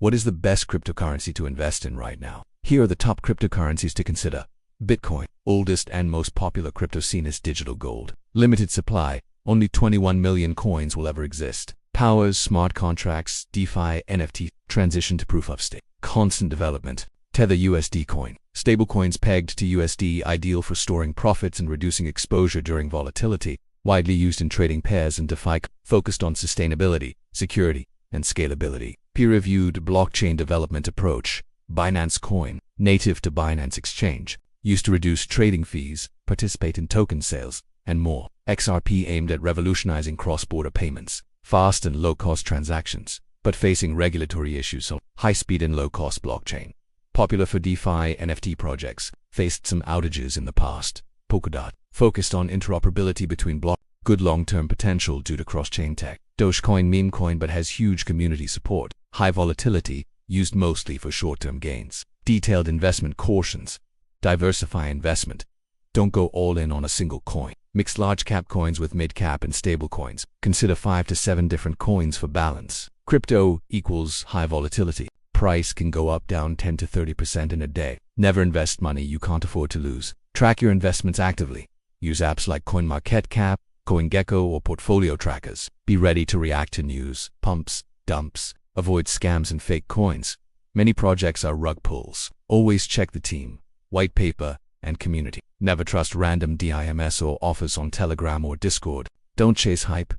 What is the best cryptocurrency to invest in right now? Here are the top cryptocurrencies to consider. Bitcoin, oldest and most popular crypto seen as digital gold. Limited supply, only 21 million coins will ever exist. Powers smart contracts, DeFi, NFT, transition to proof of stake. Constant development. Tether USD coin. Stablecoins pegged to USD, ideal for storing profits and reducing exposure during volatility. Widely used in trading pairs and DeFi, focused on sustainability, security, and scalability. Peer-reviewed blockchain development approach. Binance coin, native to Binance Exchange. Used to reduce trading fees, participate in token sales, and more. XRP aimed at revolutionizing cross-border payments. Fast and low-cost transactions, but facing regulatory issues on high-speed and low-cost blockchain. Popular for DeFi NFT projects, faced some outages in the past. Polkadot, focused on interoperability between blocks. Good long-term potential due to cross-chain tech. Dogecoin meme coin but has huge community support. High volatility, used mostly for short-term gains. Detailed investment cautions. Diversify investment. Don't go all in on a single coin. Mix large-cap coins with mid-cap and stable coins. Consider 5 to 7 different coins for balance. Crypto equals high volatility. Price can go up, down 10 to 30% in a day. Never invest money you can't afford to lose. Track your investments actively. Use apps like CoinMarketCap, CoinGecko, or portfolio trackers. Be ready to react to news, pumps, dumps. Avoid scams and fake coins. Many projects are rug pulls. Always check the team, white paper, and community. Never trust random DIMs or offers on Telegram or Discord. Don't chase hype.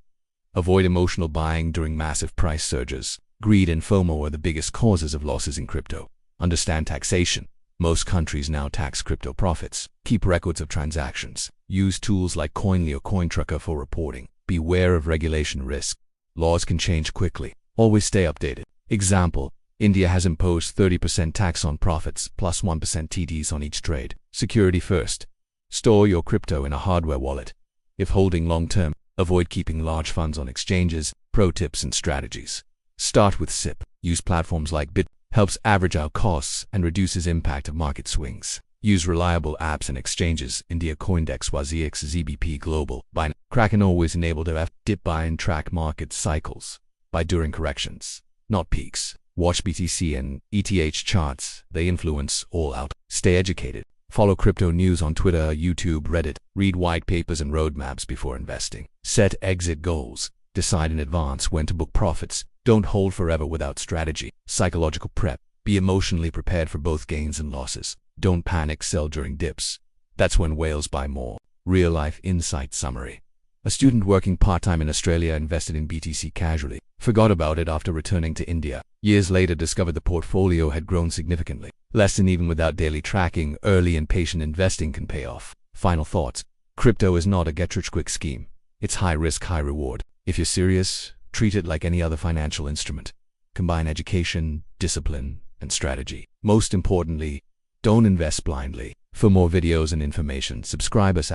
Avoid emotional buying during massive price surges. Greed and FOMO are the biggest causes of losses in crypto. Understand taxation. Most countries now tax crypto profits. Keep records of transactions. Use tools like Coinly or CoinTracker for reporting. Beware of regulation risk. Laws can change quickly. Always stay updated. Example, India has imposed 30% tax on profits plus 1% TDs on each trade. Security first. Store your crypto in a hardware wallet. If holding long-term, avoid keeping large funds on exchanges. Pro tips and strategies. Start with SIP. Use platforms like Bit. Helps average out costs and reduces impact of market swings. Use reliable apps and exchanges. India Coindex, YZX, ZBP Global. Binance. Kraken always enabled a dip buy and track market cycles. By during corrections, not peaks. Watch BTC and ETH charts. They influence all out. Stay educated. Follow crypto news on Twitter, YouTube, Reddit. Read white papers and roadmaps before investing. Set exit goals. Decide in advance when to book profits. Don't hold forever without strategy. Psychological prep. Be emotionally prepared for both gains and losses. Don't panic, sell during dips. That's when whales buy more. Real-life insight summary. A student working part-time in Australia invested in BTC casually. Forgot about it after returning to India. Years later discovered the portfolio had grown significantly. Lesson: even without daily tracking, early and patient investing can pay off. Final thoughts. Crypto is not a get-rich-quick scheme. It's high risk, high reward. If you're serious, treat it like any other financial instrument. Combine education, discipline, and strategy. Most importantly, don't invest blindly. For more videos and information, subscribe us.